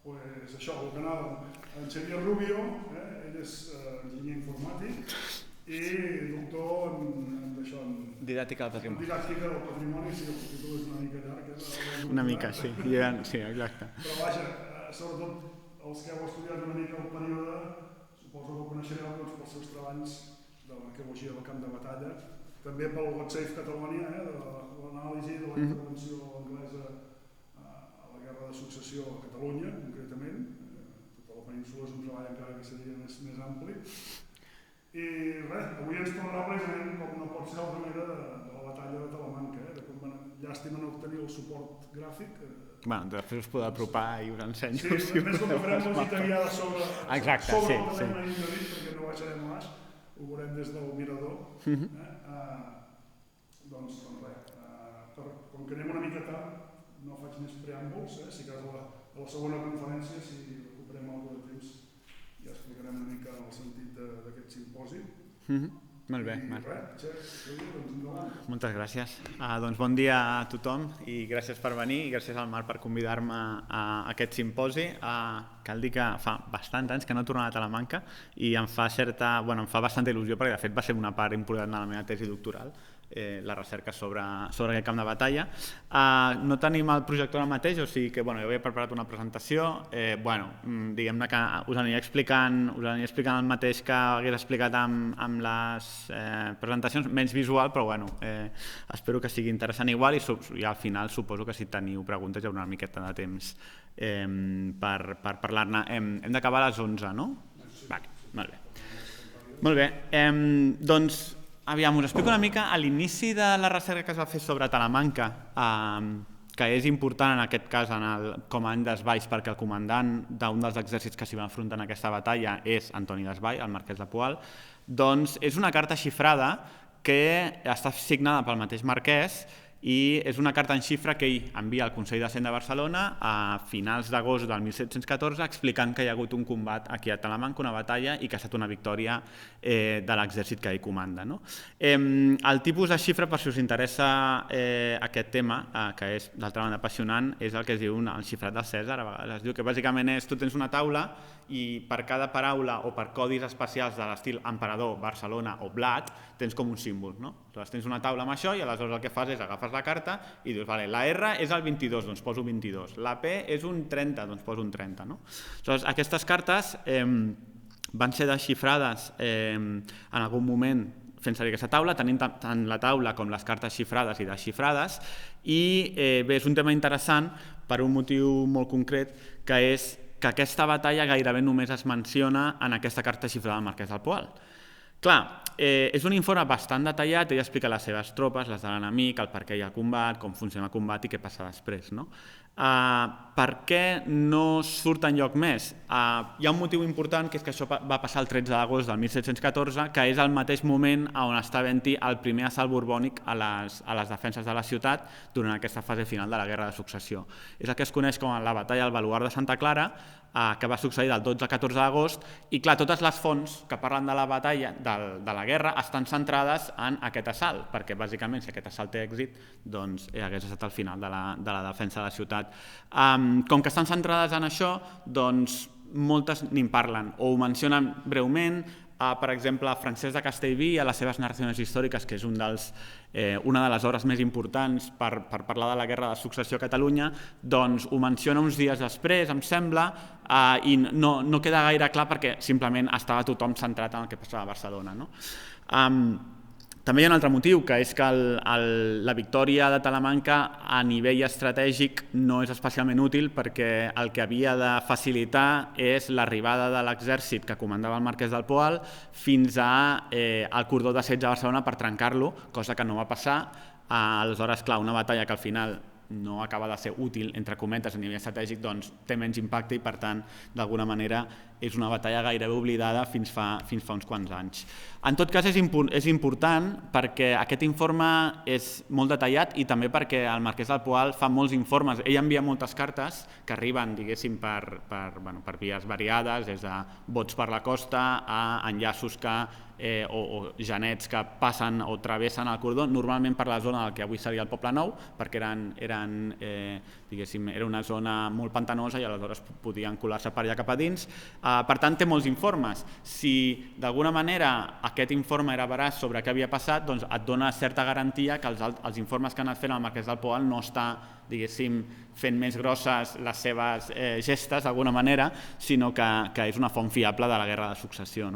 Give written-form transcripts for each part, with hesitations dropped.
això, el canal en Xavier Rubio, ell és enginyer informàtic i doctor en didàctica del patrimoni. Didàctica del patrimoni, sí, el títol és una mica llarg. Una mica, sí, exacte. Però vaja, sobretot els que heu estudiat una mica el període, suposo que ho coneixereu pels seus treballs de l'arqueologia del camp de batalla, també pel God Save Catalonia, de l'anàlisi de la intervenció anglesa a la Guerra de Successió a Catalunya, concretament. Tota la península és un treball encara que seria més ampli. I res, avui ens parlarà precisament, com no pot ser d'altra manera, de la batalla de Talamanca, de com llàstima no obtenir el suport gràfic. Després us podrà apropar i us ensenyo. Sí, més com que farem una gitariada sobre el terreny inderit, perquè no baixarem a baix, ho veurem des del mirador. Doncs res, com que anem una mica tard, no faig més preàmbuls, si cas a la segona conferència, si recuperem alguna de temps, ja explicarem una mica el sentit d'aquest simposi. Molt bé, Marc. Moltes gràcies. Doncs bon dia a tothom i gràcies per venir i gràcies al Marc per convidar-me a aquest simposi. Cal dir que fa bastants anys que no he tornat a Talamanca i em fa bastanta il·lusió perquè de fet va ser una part important de la meva tesi doctoral, la recerca sobre aquest camp de batalla. No tenim el projector ara mateix, o sigui que jo havia preparat una presentació. Diguem-ne que us aniré explicant el mateix que hagués explicat amb les presentacions, menys visual, però espero que sigui interessant igual i al final suposo que si teniu preguntes hi haurà una miqueta de temps per parlar-ne. Hem d'acabar a les 11, no? Molt bé. Doncs aviam, us explico una mica a l'inici de la recerca que es va fer sobre Talamanca, que és important en aquest cas com a any Desvalls perquè el comandant d'un dels exèrcits que s'hi va enfrontar en aquesta batalla és Antoni Desvalls, el marquès de Poal. Doncs és una carta xifrada que està signada pel mateix marquès i és una carta en xifra que ell envia al Consell de Cent de Barcelona a finals d'agost del 1714 explicant que hi ha hagut un combat aquí a Talamanca, una batalla, i que ha estat una victòria de l'exèrcit que ell comanda. El tipus de xifra, per si us interessa aquest tema, que és d'altra banda apassionant, és el que es diu el xifrat del Cèsar. A vegades es diu que bàsicament és tu tens una taula i per cada paraula o per codis especials de l'estil emperador, Barcelona o blat, tens com un símbol. Aleshores tens una taula amb això i aleshores el que fas és agafes la carta i dius, la R és el 22, doncs poso 22. La P és un 30, doncs poso un 30. Aleshores, aquestes cartes van ser desxifrades en algun moment fent servir aquesta taula, tenim tant la taula com les cartes xifrades i desxifrades, i bé, és un tema interessant per un motiu molt concret, que és que aquesta batalla gairebé només es menciona en aquesta carta xifrada del marquès del Poal. Clar, és un informe bastant detallat, ell explica les seves tropes, les de l'enemic, el per què hi ha combat, com funciona el combat i què passa després. Per què no surt enlloc més? Hi ha un motiu important, que és que això va passar el 13 d'agost del 1714, que és el mateix moment on està havent-hi el primer assalt borbònic a les defenses de la ciutat durant aquesta fase final de la Guerra de Successió. És el que es coneix com la batalla del Baluard de Santa Clara, que va succeir del 12 al 14 d'agost, i clar, totes les fonts que parlen de la batalla, de la guerra, estan centrades en aquest assalt, perquè bàsicament si aquest assalt té èxit, doncs hagués estat el final de la defensa de la ciutat. Com que estan centrades en això, doncs moltes n'hi parlen, o ho mencionen breument. Per exemple, Francesc de Castellví, a les seves narracions històriques, que és una de les obres més importants per parlar de la Guerra de Successió a Catalunya, doncs ho menciona uns dies després, em sembla, i no queda gaire clar perquè simplement estava tothom centrat en el que passava a Barcelona. També hi ha un altre motiu, que és que la victòria de Talamanca a nivell estratègic no és especialment útil perquè el que havia de facilitar és l'arribada de l'exèrcit que comandava el marquès del Poal fins al cordó d'assetge a Barcelona per trencar-lo, cosa que no va passar. Aleshores, clar, una batalla que al final no acaba de ser útil, entre cometes, a nivell estratègic, doncs té menys impacte i, per tant, d'alguna manera és una batalla gairebé oblidada fins fa uns quants anys. En tot cas, és important perquè aquest informe és molt detallat i també perquè el marquès del Poal fa molts informes. Ell envia moltes cartes que arriben, diguéssim, per vies variades, des de bots per la costa a enllaços que o genets que passen o travessen el cordó, normalment per la zona del que avui seria el Poble Nou, perquè era una zona molt pantanosa i aleshores podien colar-se per allà cap a dins. Per tant, té molts informes. Si d'alguna manera aquest informe era veraç sobre què havia passat, doncs et dona certa garantia que els informes que han anat fent el Marquès del Poal no està, diguéssim, fent més grosses les seves gestes d'alguna manera, sinó que és una font fiable de la Guerra de Successió.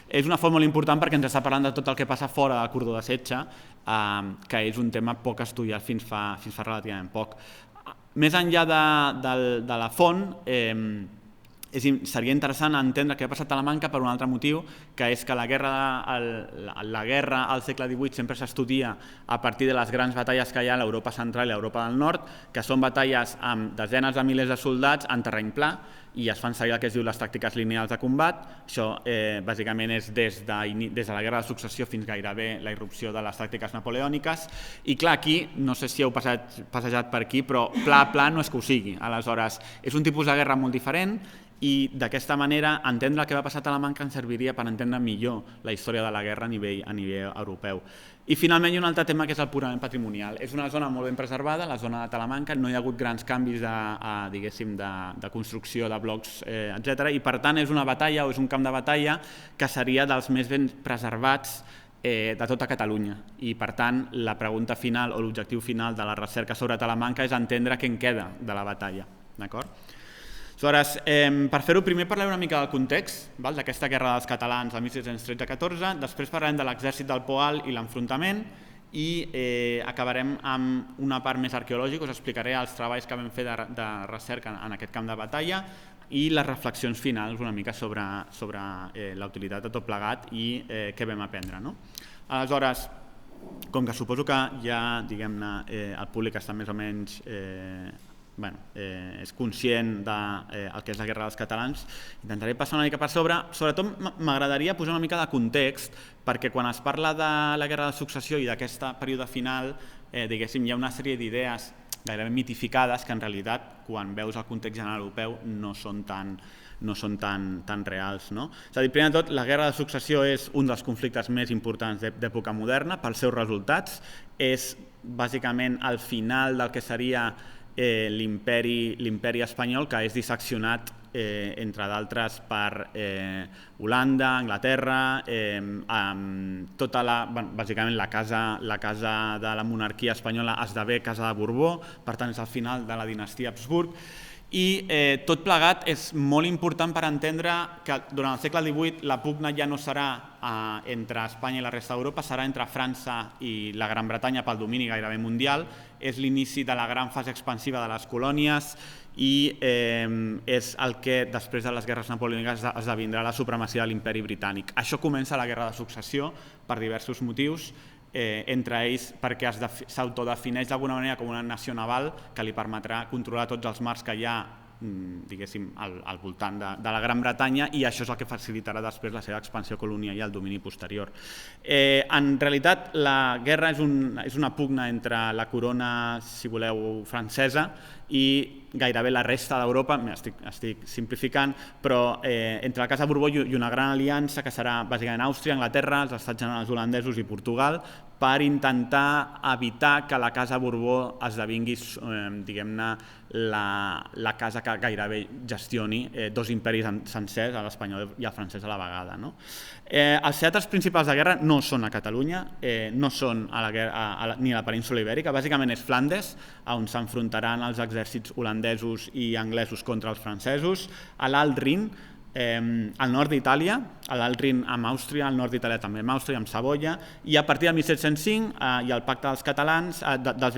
És una font molt important perquè ens està parlant de tot el que passa fora del cordó de setge, que és un tema poc estudiat fins fa relativament poc. Més enllà de la font, seria interessant entendre què ha passat a Talamanca per un altre motiu, que és que la guerra al segle XVIII sempre s'estudia a partir de les grans batalles que hi ha a l'Europa central i a l'Europa del nord, que són batalles amb desenes de milers de soldats en terreny pla, i es fan servir el que es diu les tàctiques lineals de combat. Això bàsicament és des de la Guerra de Successió fins gairebé la irrupció de les tàctiques napoleòniques. I clar, aquí, no sé si heu passejat per aquí, però pla no és que ho sigui. Aleshores, és un tipus de guerra molt diferent i d'aquesta manera entendre el que va passar a Talamanca ens serviria per entendre millor la història de la guerra a nivell europeu. I finalment hi ha un altre tema que és el purament patrimonial. És una zona molt ben preservada, la zona de Talamanca, no hi ha hagut grans canvis de construcció de blocs, etc. I per tant és una batalla o és un camp de batalla que seria dels més ben preservats de tota Catalunya. I per tant la pregunta final o l'objectiu final de la recerca sobre Talamanca és entendre què en queda de la batalla. D'acord? Aleshores, per fer-ho, primer parlaré una mica del context d'aquesta guerra dels catalans del 1713-14, després parlarem de l'exèrcit del Poal i l'enfrontament i acabarem amb una part més arqueològica, us explicaré els treballs que vam fer de recerca en aquest camp de batalla i les reflexions finals una mica sobre la utilitat de tot plegat i què vam aprendre. Aleshores, com que suposo que ja el públic està més o menys és conscient del que és la guerra dels catalans, intentaré passar una mica per sobre. Sobretot m'agradaria posar una mica de context perquè quan es parla de la Guerra de Successió i d'aquest període final, hi ha una sèrie d'idees gairebé mitificades que en realitat quan veus el context general europeu no són tan reals. És a dir, primer de tot, la Guerra de Successió és un dels conflictes més importants d'època moderna pels seus resultats. És bàsicament el final del que seria l'imperi espanyol, que és disseccionat entre d'altres per Holanda, Anglaterra, bàsicament la casa de la monarquia espanyola esdevé casa de Borbó, per tant és el final de la dinastia Habsburg. I tot plegat és molt important per entendre que durant el segle XVIII la pugna ja no serà entre Espanya i la resta d'Europa, serà entre França i la Gran Bretanya pel domini gairebé mundial. És l'inici de la gran fase expansiva de les colònies i és el que després de les guerres napoleòniques esdevindrà la supremacia de l'imperi britànic. Això comença la Guerra de Successió per diversos motius, entre ells perquè s'autodefineix d'alguna manera com una nació naval que li permetrà controlar tots els mars que hi ha al voltant de la Gran Bretanya i això és el que facilitarà després la seva expansió colonial i el domini posterior. En realitat la guerra és una pugna entre la corona, si voleu, francesa i gairebé la resta d'Europa, estic simplificant, però entre la Casa Borbó i una gran aliança que serà bàsicament Àustria, Anglaterra, els Estats Generals holandesos i Portugal, per intentar evitar que la Casa Borbó esdevingui, diguem-ne, la casa que gairebé gestioni dos imperis sencers, l'espanyol i el francès a la vegada. Els teatres principals de guerra no són a Catalunya, no són ni a la península Ibèrica, bàsicament és Flandes, on s'enfrontaran els exèrcits holandesos i anglesos contra els francesos, a l'Alt Rin, al nord d'Itàlia, a l'Alt Rin amb Àustria, al nord d'Itàlia també amb Àustria, amb Savoia, i a partir del 1705 hi ha el pacte dels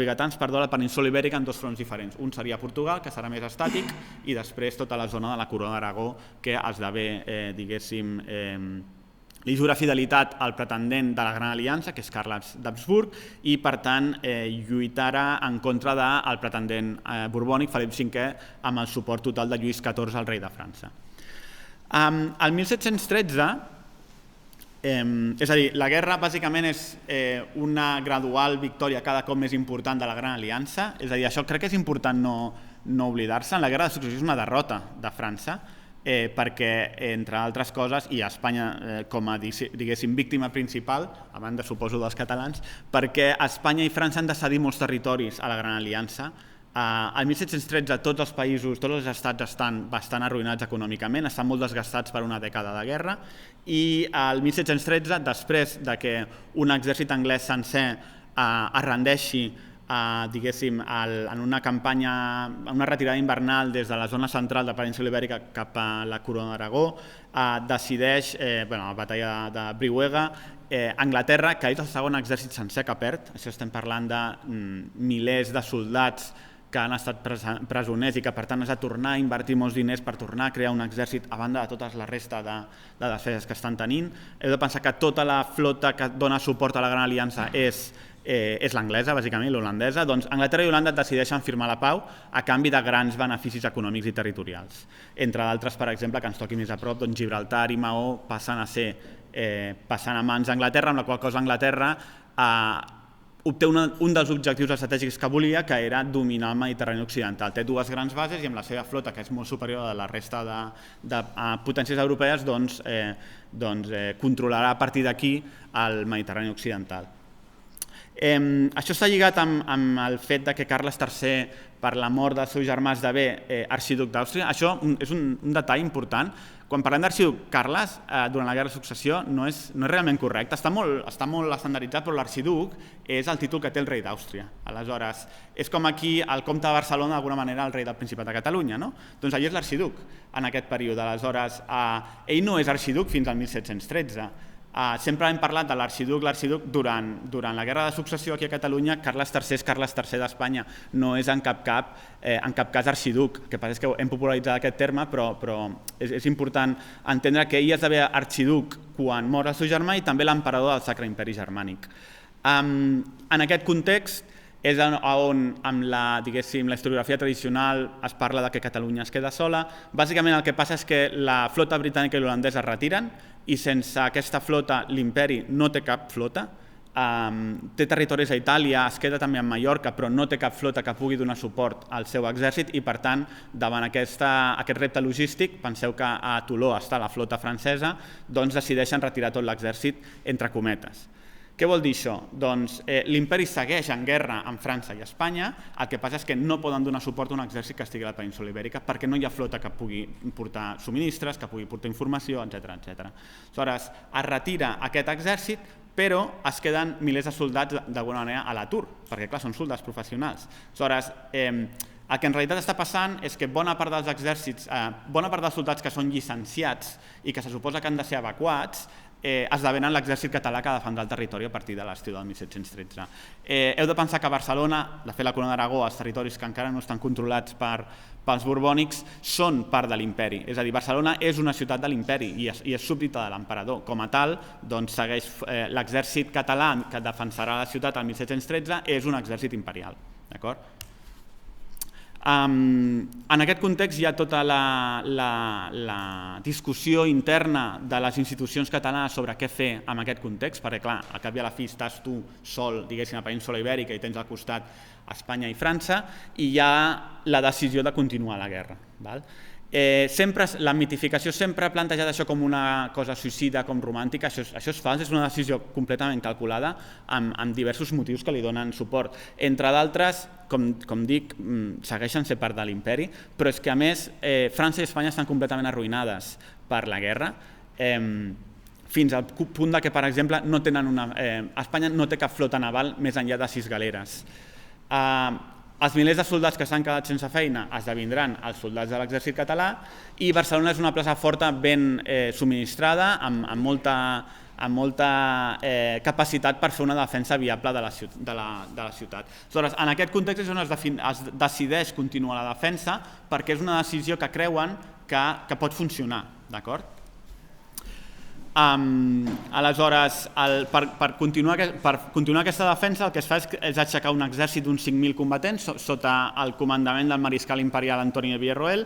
vigatans, a la península Ibèrica en dos fronts diferents. Un seria Portugal, que serà més estàtic, i després tota la zona de la Corona d'Aragó, que esdevé, diguéssim, li jura fidelitat al pretendent de la Gran Aliança, que és Carles d'Habsburg, i per tant lluitarà en contra del pretendent borbònic, Felip V, amb el suport total de Lluís XIV, el rei de França. El 1713, és a dir, la guerra bàsicament és una gradual victòria cada cop més important de la Gran Aliança, és a dir, això crec que és important no oblidar-se. La Guerra de Successió és una derrota de França, perquè, entre altres coses, i Espanya com a, diguéssim, víctima principal, a banda, suposo, dels catalans, perquè Espanya i França han de cedir molts territoris a la Gran Aliança. Al 1713 tots els països, tots els estats estan bastant arruïnats econòmicament, estan molt desgastats per una dècada de guerra, i al 1713, després de que un exèrcit anglès sencer es rendeixi diguéssim, en una campanya, en una retirada invernal des de la zona central de la península Ibèrica cap a la Corona d'Aragó, decideix, la batalla de Brihuega, Anglaterra, que és el segon exèrcit sencer que perd, això estem parlant de milers de soldats que han estat presoners i que per tant has de tornar a invertir molts diners per tornar a crear un exèrcit a banda de tota la resta de despeses que estan tenint. Heu de pensar que tota la flota que dona suport a la Gran Aliança és l'anglesa, bàsicament, l'holandesa. Doncs Anglaterra i Holanda decideixen firmar la pau a canvi de grans beneficis econòmics i territorials. Entre d'altres, per exemple, que ens toqui més a prop, doncs Gibraltar i Maó passen a mans d'Anglaterra, amb la qual cosa Anglaterra obté un dels objectius estratègics que volia, que era dominar el Mediterrani occidental. Té dues grans bases i amb la seva flota, que és molt superior a la resta de potències europees, doncs controlarà a partir d'aquí el Mediterrani occidental. Això està lligat amb el fet que Carles III, per la mort del seu germà, esdevé arxiduc d'Àustria. Això és un detall important. Quan parlem d'arxiduc Carles, durant la Guerra de Successió, no és realment correcte. Està molt estandarditzat, però l'arxiduc és el títol que té el rei d'Àustria. Aleshores, és com aquí el comte de Barcelona, d'alguna manera, el rei del Principat de Catalunya. Doncs allà és l'arxiduc en aquest període. Aleshores, ell no és arxiduc fins al 1713. Sempre hem parlat de l'arxiduc durant la Guerra de Successió aquí a Catalunya. Carles III és Carles III d'Espanya, no és en cap cas arxiduc. El que passa és que hem popularitzat aquest terme, però és important entendre que ell esdevé arxiduc quan mor el seu germà i també l'emperador del Sacre Imperi Germànic. En aquest context és on, amb la historiografia tradicional, es parla que Catalunya es queda sola. Bàsicament el que passa és que la flota britànica i l'holandesa es retiren i sense aquesta flota l'imperi no té cap flota. Té territoris a Itàlia, es queda també a Mallorca, però no té cap flota que pugui donar suport al seu exèrcit i, per tant, davant aquest repte logístic, penseu que a Toló està la flota francesa, doncs decideixen retirar tot l'exèrcit entre cometes. Què vol dir això? Doncs l'imperi segueix en guerra amb França i Espanya, el que passa és que no poden donar suport a un exèrcit que estigui a la península Ibèrica perquè no hi ha flota que pugui portar subministres, que pugui portar informació, etc. Aleshores, es retira aquest exèrcit, però es queden milers de soldats d'alguna manera a l'atur, perquè clar, són soldats professionals. Aleshores, el que en realitat està passant és que bona part dels exèrcits, bona part dels soldats que són llicenciats i que se suposa que han de ser evacuats, esdevenen l'exèrcit català que defendrà el territori a partir de l'estiu del 1713. Heu de pensar que Barcelona, de fet la Corona d'Aragó, els territoris que encara no estan controlats pels borbònics, són part de l'imperi. És a dir, Barcelona és una ciutat de l'imperi i és súbdita de l'emperador. Com a tal, segueix l'exèrcit català que defensarà la ciutat el 1713, és un exèrcit imperial. D'acord? En aquest context hi ha tota la discussió interna de les institucions catalanes sobre què fer en aquest context, perquè clar, al cap i a la fi estàs tu sol, diguéssim, a la península Ibèrica i tens al costat Espanya i França, i hi ha la decisió de continuar la guerra. La mitificació sempre ha plantejat això com una cosa suïcida, com romàntica. Això és fals, és una decisió completament calculada amb diversos motius que li donen suport. Entre d'altres, com dic, segueixen ser part de l'imperi, però és que a més França i Espanya estan completament arruïnades per la guerra, fins al punt que, per exemple, Espanya no té cap flota naval més enllà de 6 galeres. Els milers de soldats que s'han quedat sense feina esdevindran els soldats de l'exèrcit català i Barcelona és una plaça forta ben subministrada, amb molta capacitat per fer una defensa viable de la ciutat. Aleshores, en aquest context és on es decideix continuar la defensa perquè és una decisió que creuen que pot funcionar. D'acord? Aleshores, per continuar aquesta defensa, el que es fa és aixecar un exèrcit d'uns 5.000 combatents sota el comandament del mariscal imperial Antoni de Villarroel.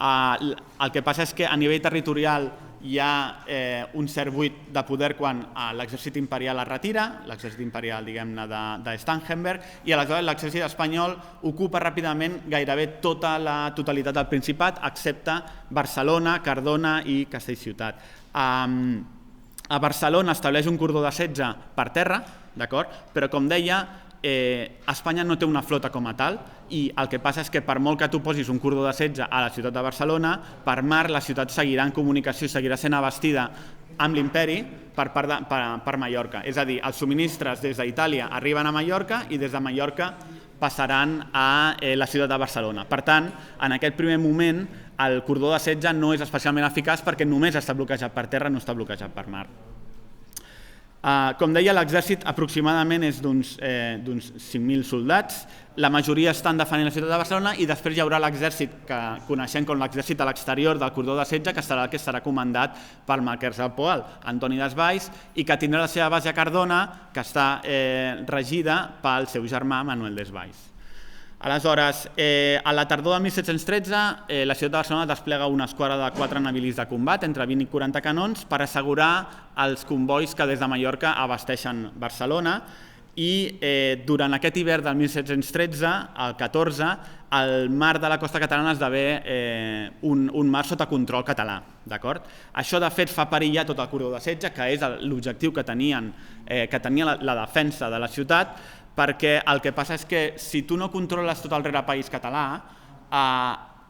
El que passa és que a nivell territorial hi ha un cert buit de poder quan l'exèrcit imperial es retira, l'exèrcit imperial, diguem-ne, de Starhemberg, i aleshores l'exèrcit espanyol ocupa ràpidament gairebé tota la totalitat del Principat, excepte Barcelona, Cardona i Castellciutat. A Barcelona estableix un cordó de setge per terra, però com deia, Espanya no té una flota com a tal i el que passa és que per molt que tu posis un cordó de setge a la ciutat de Barcelona, per mar la ciutat seguirà en comunicació, seguirà sent abastida amb l'imperi per Mallorca. És a dir, els subministres des d'Itàlia arriben a Mallorca i des de Mallorca passaran a la ciutat de Barcelona. Per tant, en aquest primer moment, el cordó de setge no és especialment eficaç perquè només està bloquejat per terra, no està bloquejat per mar. Com deia, l'exèrcit aproximadament és d'uns 5.000 soldats, la majoria estan defendent la ciutat de Barcelona i després hi haurà l'exèrcit que coneixem com l'exèrcit a l'exterior del cordó de setge, que serà el que serà comandat pel marquès del Poal, Antoni Desvalls, i que tindrà la seva base a Cardona, que està regida pel seu germà Manuel Desvalls. Aleshores, a la tardor de 1713, la ciutat de Barcelona desplega una esquadra de 4 naviliers de combat, entre 20 i 40 canons, per assegurar els convois que des de Mallorca abasteixen Barcelona, i durant aquest hivern del 1713 al 14, el mar de la costa catalana esdevé un mar sota control català. Això, de fet, fa perillar tot el cordó de setge, que és l'objectiu que tenia la defensa de la ciutat, perquè el que passa és que si tu no controles tot el rerepaís català,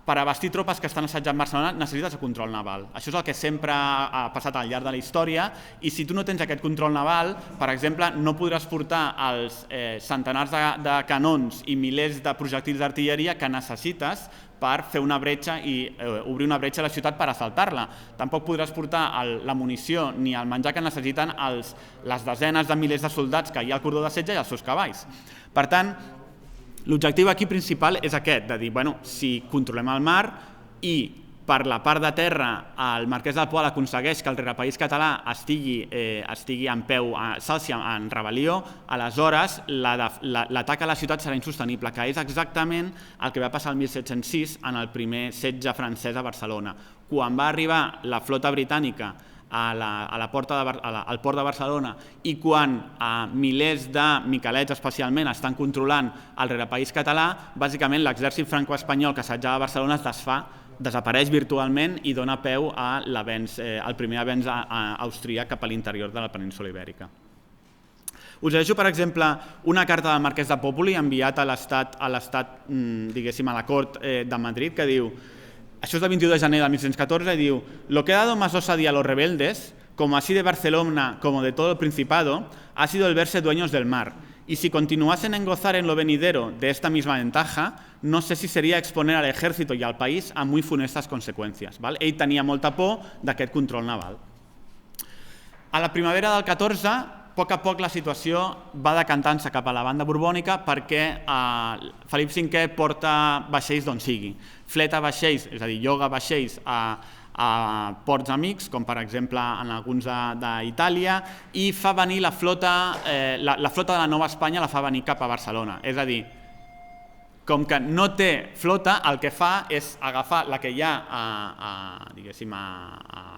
per abastir tropes que estan assetjant Barcelona necessites el control naval. Això és el que sempre ha passat al llarg de la història, i si tu no tens aquest control naval, per exemple, no podràs portar els centenars de canons i milers de projectils d'artilleria que necessites per fer una bretxa i obrir una bretxa a la ciutat per assaltar-la. Tampoc podràs portar la munició ni el menjar que necessiten les desenes de milers de soldats que hi ha al cordó de setge i els seus cavalls. Per tant, l'objectiu aquí principal és aquest, de dir, si controlem el mar i per la part de terra el marquès del Poal aconsegueix que el rerepaís català estigui en peu, s'alci en rebel·lió, aleshores l'atac a la ciutat serà insostenible, que és exactament el que va passar el 1706 en el primer setge francès a Barcelona. Quan va arribar la flota britànica al port de Barcelona i quan milers de miquelets especialment estan controlant el rerepaís català, bàsicament l'exèrcit franco-espanyol que assetjava Barcelona es desfà, desapareix virtualment i dona peu al primer avenç austríac cap a l'interior de la península Ibèrica. Us llegeixo, per exemple, una carta del marquès de Popoli enviat a l'estat, diguéssim, a la cort de Madrid, que diu: això és del 22 de gener de 1614, diu: «Lo que ha dado más osadía a los rebeldes, como así de Barcelona como de todo el Principado, ha sido el verse dueños del mar. Y si continuasen en gozar en lo venidero de esta misma ventaja, no sé si sería exponer al ejército y al país a muy funestas consecuencias». Ell tenia molta por d'aquest control naval. A la primavera del 14, a poc la situació va decantant-se cap a la banda borbònica perquè Felip V porta vaixells d'on sigui. Fleta vaixells, és a dir, lloga vaixells a ports amics, com per exemple en alguns d'Itàlia, i fa venir la flota de la Nova Espanya la fa venir cap a Barcelona. És a dir, com que no té flota, el que fa és agafar la que hi ha a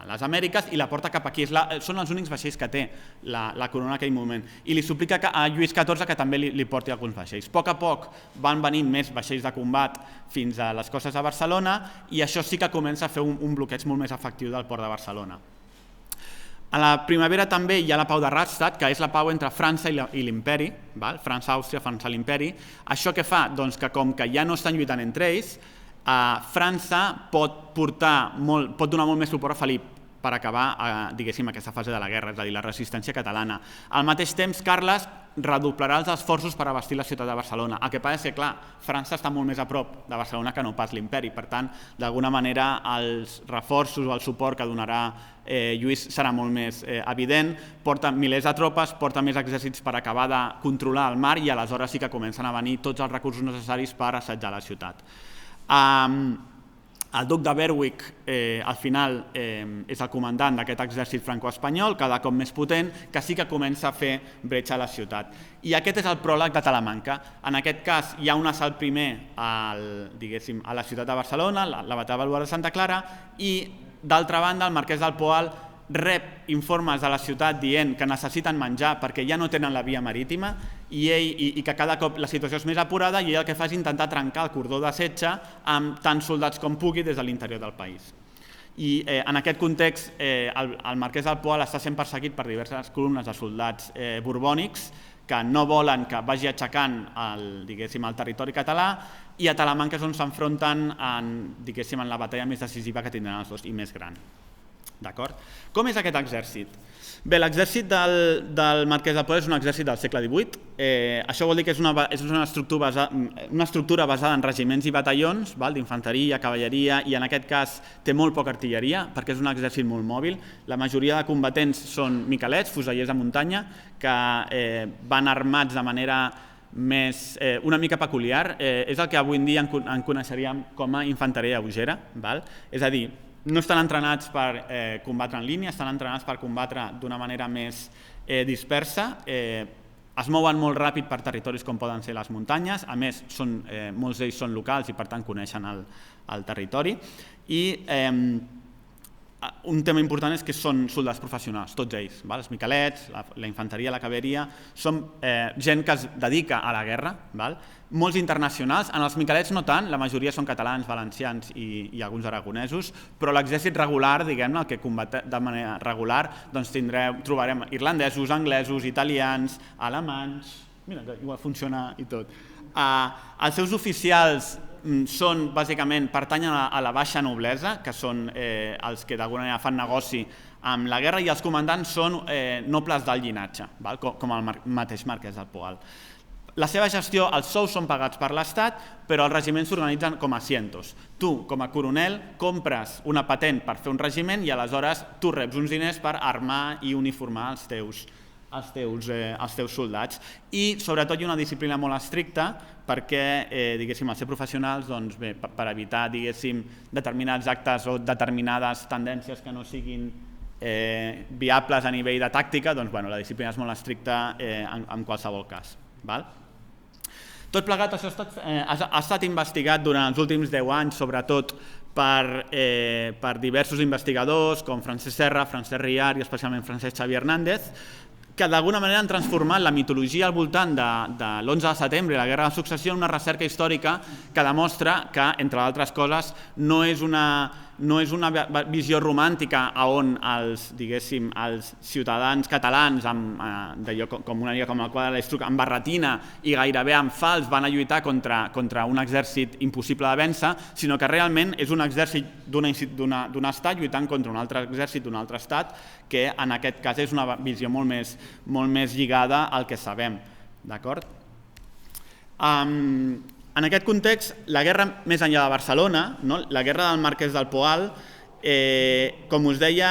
les Amèriques i la porta cap aquí. Són els únics vaixells que té la corona en aquell moment. I li suplica a Lluís XIV que també li porti alguns vaixells. A poc van venint més vaixells de combat fins a les costes de Barcelona i això sí que comença a fer un bloqueig molt més efectiu del port de Barcelona. A la primavera també hi ha la pau de Rastatt, que és la pau entre França i l'imperi, França-Àustria, França-l'Imperi. Això què fa? Doncs que com que ja no estan lluitant entre ells, França pot donar molt més suport a Felip per acabar, diguéssim, aquesta fase de la guerra, és a dir, la resistència catalana. Al mateix temps, Carles redoblarà els esforços per abastir la ciutat de Barcelona. El que passa és que, clar, França està molt més a prop de Barcelona que no pas l'imperi. Per tant, d'alguna manera, els reforços o el suport que donarà Lluís serà molt més evident. Porta milers de tropes, porta més exèrcits per acabar de controlar el mar i aleshores sí que comencen a venir tots els recursos necessaris per assetjar la ciutat. El duc de Berwick, al final, és el comandant d'aquest exèrcit franco-espanyol, cada cop més potent, que sí que comença a fer bretxa a la ciutat. I aquest és el pròleg de Talamanca. En aquest cas, hi ha un assalt primer a la ciutat de Barcelona, la batalla de Santa Clara, i D'altra banda, el marquès del Poal rep informes de la ciutat dient que necessiten menjar perquè ja no tenen la via marítima i que cada cop la situació és més apurada i ell el que fa és intentar trencar el cordó de setge amb tants soldats com pugui des de l'interior del país. I en aquest context el marquès del Poal està sent perseguit per diverses columnes de soldats borbònics que no volen que vagi aixecant el territori català, i a Talamanca és on s'enfronten en la batalla més decisiva que tindran els dos i més gran. Com és aquest exèrcit? Bé, l'exèrcit del marquès del Poal és un exèrcit del segle XVIII. Això vol dir que és una estructura basada en regiments i batallons d'infanteria, cavalleria, i en aquest cas té molt poca artilleria perquè és un exèrcit molt mòbil. La majoria de combatents són miquelets, fusellers de muntanya, que van armats de manera una mica peculiar. És el que avui en dia en coneixeríem com a infanteria lleugera. És a dir, no estan entrenats per combatre en línia, estan entrenats per combatre d'una manera més dispersa, es mouen molt ràpid per territoris com poden ser les muntanyes, a més molts d'ells són locals i per tant coneixen el territori, i un tema important és que són soldats professionals, tots ells, els miquelets, la infanteria, la cavalleria, són gent que es dedica a la guerra, molts internacionals, en els miquelets no tant, la majoria són catalans, valencians i alguns aragonesos, però l'exèrcit regular, diguem-ne, el que combat de manera regular, doncs trobarem irlandesos, anglesos, italians, alemanys, mira que igual funciona i tot. Els seus oficials són, bàsicament, pertanyen a la baixa noblesa, que són els que d'alguna manera fan negoci amb la guerra, i els comandants són nobles del llinatge, com el mateix marquès del Poal. La seva gestió, els sous són pagats per l'Estat, però els regiments s'organitzen com a cientos. Tu, com a coronel, compres una patent per fer un regiment i aleshores tu reps uns diners per armar i uniformar els teus soldats. I sobretot hi ha una disciplina molt estricta perquè, diguéssim, al ser professionals, per evitar, diguéssim, determinats actes o determinades tendències que no siguin viables a nivell de tàctica, doncs la disciplina és molt estricta en qualsevol cas. Tot plegat, això ha estat investigat durant els últims 10 anys, sobretot per diversos investigadors com Francesc Serra, Francesc Riar i especialment Francesc Xavier Hernández, que d'alguna manera han transformat la mitologia al voltant de l'11 de setembre i la Guerra de Successió en una recerca històrica que demostra que, entre altres coses, no és una visió romàntica on els ciutadans catalans, com una lliga com el quadre de l'Estruc, amb barretina i gairebé amb fals van a lluitar contra un exèrcit impossible de vèncer, sinó que realment és un exèrcit d'un estat lluitant contra un altre exèrcit d'un altre estat, que en aquest cas és una visió molt més lligada al que sabem. En aquest context, la guerra més enllà de Barcelona, la guerra del marquès del Poal, com us deia,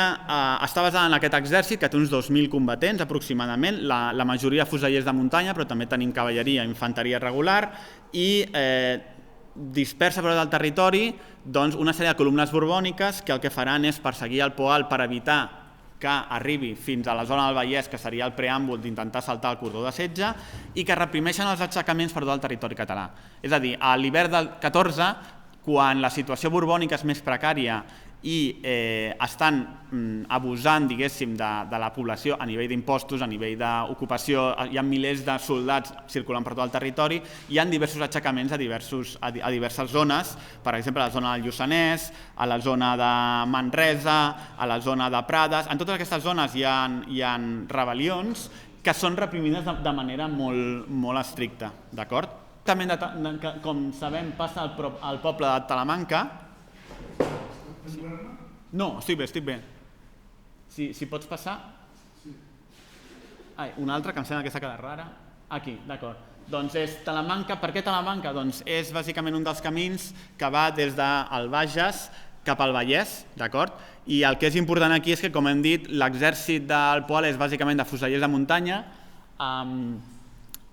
està basada en aquest exèrcit que té uns 2.000 combatents aproximadament, la majoria fusellers de muntanya, però també tenim cavalleria i infanteria regular, i dispersa per tot el territori una sèrie de columnes borbòniques que el que faran és perseguir el Poal per evitar que arribi fins a la zona del Vallès, que seria el preàmbul d'intentar saltar el cordó de setge, i que reprimeixen els aixecaments per tot el territori català. És a dir, a l'hivern del 14, quan la situació borbònica és més precària i estan abusant, diguéssim, de la població a nivell d'impostos, a nivell d'ocupació, hi ha milers de soldats circulant per tot el territori, hi ha diversos aixecaments a diverses zones, per exemple a la zona del Lluçanès, a la zona de Manresa, a la zona de Prades. En totes aquestes zones hi ha rebel·lions que són reprimides de manera molt estricta, d'acord? També, com sabem, passa al poble de Talamanca. No, estic bé. Si pots passar. Una altra que em sembla que s'ha quedat rara. Aquí, d'acord. Doncs és Talamanca. Per què Talamanca? Doncs és bàsicament un dels camins que va des del Bages cap al Vallès, d'acord? I el que és important aquí és que, com hem dit, l'exèrcit del Poal és bàsicament de fusellers de muntanya,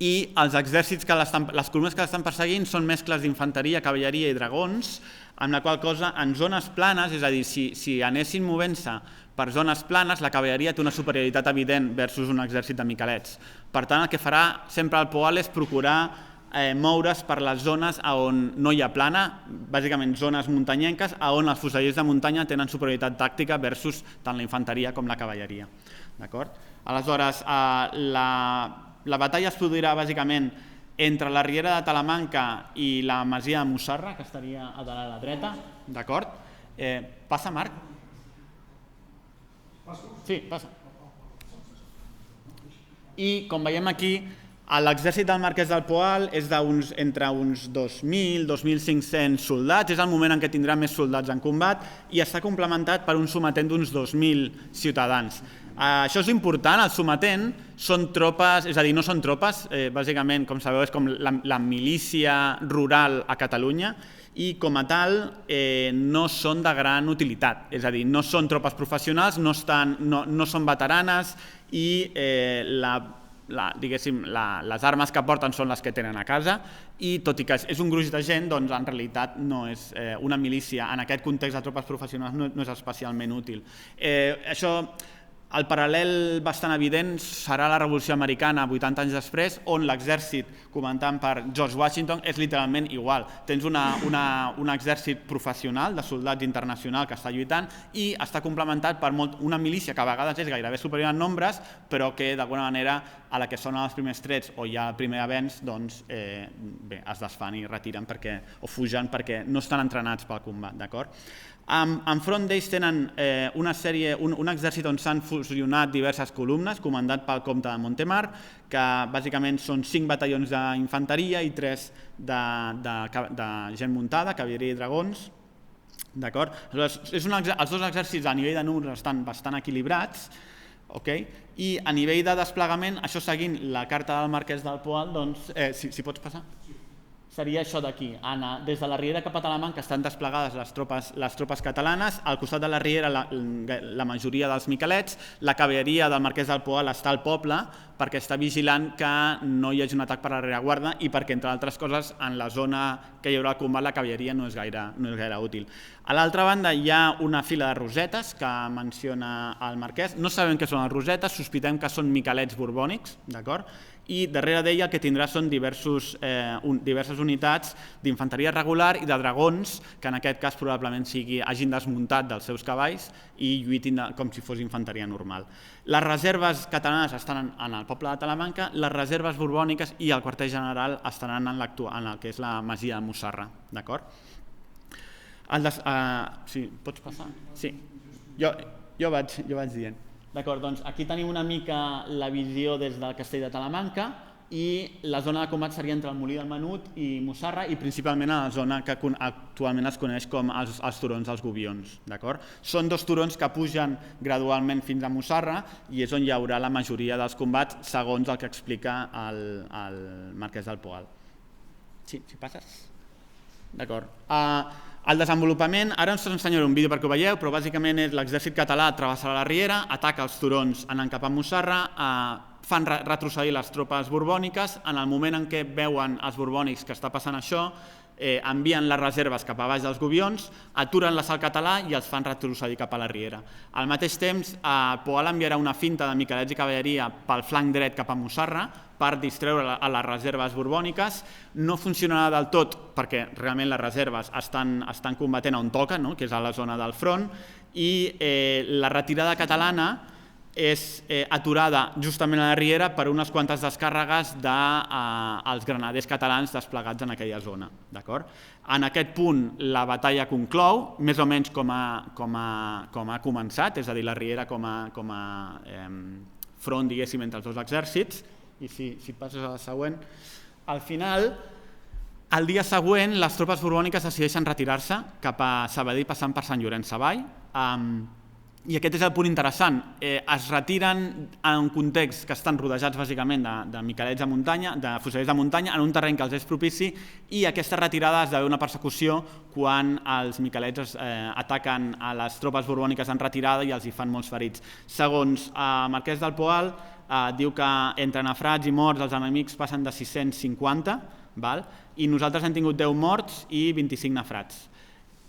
i els exèrcits, les columnes que l'estan perseguint són mescles d'infanteria, cavalleria i dragons, amb la qual cosa en zones planes, és a dir, si anessin movent-se per zones planes, la cavalleria té una superioritat evident versus un exèrcit de miquelets. Per tant, el que farà sempre el Poal és procurar moure's per les zones on no hi ha plana, bàsicament zones muntanyenques, on els fusellers de muntanya tenen superioritat tàctica versus tant la infanteria com la cavalleria. Aleshores, la batalla es produirà bàsicament entre la riera de Talamanca i la masia de Mussarra, que estaria a dalt a la dreta, d'acord? Passa, Marc? Sí, passa. I, com veiem aquí, l'exèrcit del Marquès del Poal és entre uns 2.000 i 2.500 soldats, és el moment en què tindrà més soldats en combat i està complementat per un sometent d'uns 2.000 ciutadans. Això és important, el sometent són tropes, és a dir, no són tropes, bàsicament, com sabeu, és com la milícia rural a Catalunya i com a tal no són de gran utilitat, és a dir, no són tropes professionals, no són veteranes i les armes que porten són les que tenen a casa i tot i que és un gruix de gent, doncs en realitat no és una milícia, en aquest context de tropes professionals no és especialment útil. El paral·lel bastant evident serà la Revolució Americana 80 anys després, on l'exèrcit comandat per George Washington és literalment igual. Tens un exèrcit professional de soldats internacional que està lluitant i està complementat per una milícia que a vegades és gairebé superior en nombres, però que d'alguna manera a la que sonen els primers trets o hi ha el primer avenç, doncs es desfan i retiren o fugen perquè no estan entrenats pel combat, d'acord? Enfront d'ells tenen un exèrcit on s'han fusionat diverses columnes, comandat pel comte de Montemar, que bàsicament són 5 batallons d'infanteria i 3 de gent muntada, cavalleria i dragons. Els dos exèrcits a nivell de números estan bastant equilibrats i a nivell de desplegament, això seguint la carta del Marquès del Poal, doncs, si pots passar? Seria això d'aquí. Des de la riera cap a Talamanca estan desplegades les tropes catalanes, al costat de la riera la majoria dels miquelets, la cavalleria del Marquès del Poal està al poble perquè està vigilant que no hi hagi un atac per la rereguarda i perquè, entre altres coses, en la zona que hi haurà el combat la cavalleria no és gaire útil. A l'altra banda hi ha una fila de rosetes que menciona el Marquès. No sabem què són les rosetes, sospitem que són miquelets borbònics, d'acord? I darrere d'ella el que tindrà són diverses unitats d'infanteria regular i de dragons que en aquest cas probablement hagin desmuntat dels seus cavalls i lluitin com si fos infanteria normal. Les reserves catalanes estan en el poble de Talamanca, les reserves borbòniques i el quarter general estaran en el que és la masia de Mussarra, d'acord? Sí, pots passar? Sí, jo vaig dient. D'acord, doncs aquí tenim una mica la visió des del castell de Talamanca i la zona de combat seria entre el Molí del Menut i Mussarra i principalment a la zona que actualment es coneix com els turons dels Gubions. Són 2 turons que pugen gradualment fins a Mussarra i és on hi haurà la majoria dels combats segons el que explica el Marquès del Poal. Sí, si passes? D'acord. El desenvolupament, ara us ensenyaré un vídeo perquè ho veieu, però bàsicament és l'exèrcit català travessarà la riera, ataca els turons anant cap a Mussarra, fan retrocedir les tropes borbòniques, en el moment en què veuen els borbònics que està passant això, envien les reserves cap a baix dels Gubions, aturen l'assalt català i els fan retrocedir cap a la riera. Al mateix temps, Poal enviarà una finta de miquelets i cavalleria pel flanc dret cap a Mussarra per distreure a les reserves borbòniques. No funcionarà del tot perquè realment les reserves estan combatent on toca, que és a la zona del front, i la retirada catalana és aturada justament a la riera per unes quantes descàrregues dels granaders catalans desplegats en aquella zona. En aquest punt la batalla conclou, més o menys com ha començat, és a dir, la riera com a front, diguéssim, entre els dos exèrcits. I si passes a la següent, al final, el dia següent, les tropes borbòniques decideixen retirar-se cap a Sabadell passant per Sant Llorenç Savall. I aquest és el punt interessant. Es retiren en un context que estan rodejats bàsicament de miquelets de muntanya, de fusellers de muntanya, en un terreny que els és propici i aquesta retirada esdevé una persecució quan els miquelets ataquen a les tropes borbòniques en retirada i els hi fan molts ferits. Segons Marquès del Poal, diu que entre nafrats i morts els enemics passen de 650 i nosaltres hem tingut 10 morts i 25 nafrats.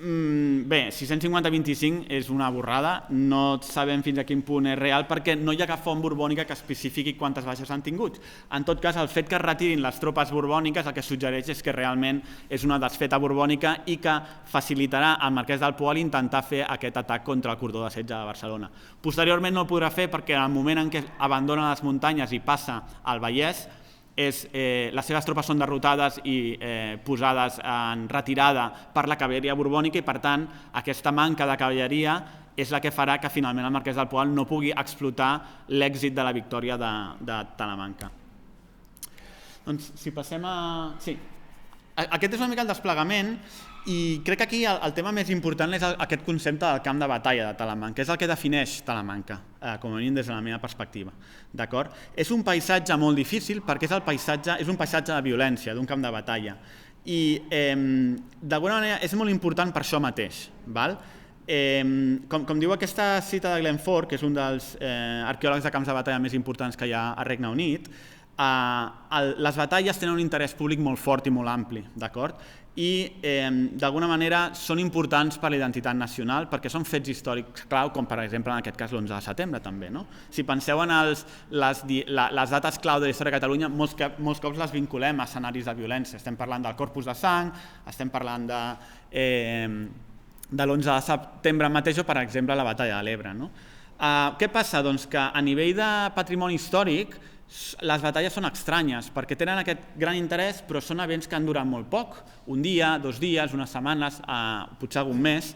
Bé, 650-25 és una borrada, no sabem fins a quin punt és real perquè no hi ha cap font borbònica que especifiqui quantes baixes han tingut. En tot cas, el fet que es retirin les tropes borbòniques el que suggereix és que realment és una desfeta borbònica i que facilitarà al marquès del Poal intentar fer aquest atac contra el cordó de setge de Barcelona. Posteriorment no el podrà fer perquè en el moment en què abandona les muntanyes i passa al Vallès, les seves tropes són derrotades i posades en retirada per la cavalleria borbònica i per tant aquesta manca de cavalleria és la que farà que finalment el marquès del Poal no pugui explotar l'èxit de la victòria de Talamanca. Doncs si passem a... Sí, aquest és una mica el desplegament i crec que aquí el tema més important és aquest concepte del camp de batalla de Talamanca, és el que defineix Talamanca, com a mínim des de la meva perspectiva. És un paisatge molt difícil perquè és un paisatge de violència, d'un camp de batalla. I d'alguna manera és molt important per això mateix. Com diu aquesta cita de Glenn Ford, que és un dels arqueòlegs de camps de batalla més importants que hi ha al Regne Unit, les batalles tenen un interès públic molt fort i molt ampli, i d'alguna manera són importants per a la identitat nacional perquè són fets històrics clau, com per exemple en aquest cas l'11 de setembre també. Si penseu en les dates clau de la història de Catalunya, molts cops les vinculem a escenaris de violència. Estem parlant del Corpus de Sang, estem parlant de l'11 de setembre mateix o per exemple la batalla de l'Ebre. Què passa? Doncs que a nivell de patrimoni històric les batalles són estranyes perquè tenen aquest gran interès però són events que han durat molt poc, un dia, 2 dies, unes setmanes, potser algun mes,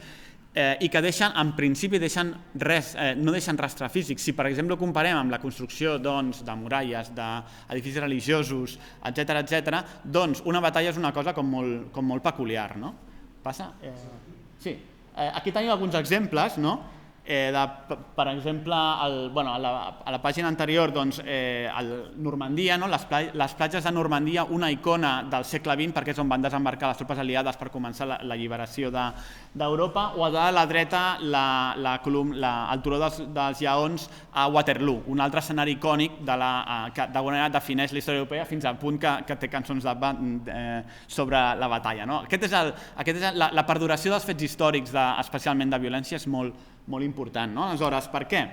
i que en principi no deixen rastre físic. Si per exemple ho comparem amb la construcció de muralles, d'edificis religiosos, etc., doncs una batalla és una cosa com molt peculiar. Passa? Sí. Aquí tenim alguns exemples, per exemple, a la pàgina anterior, Normandia, les platges de Normandia, una icona del segle XX perquè és on van desembarcar les tropes aliades per començar l'alliberació d'Europa, o a la dreta el turó dels Lleons a Waterloo, un altre escenari icònic que d'alguna manera defineix la història europea fins al punt que té cançons sobre la batalla. La perduració dels fets històrics, especialment de violència, és molt important. Aleshores, per què?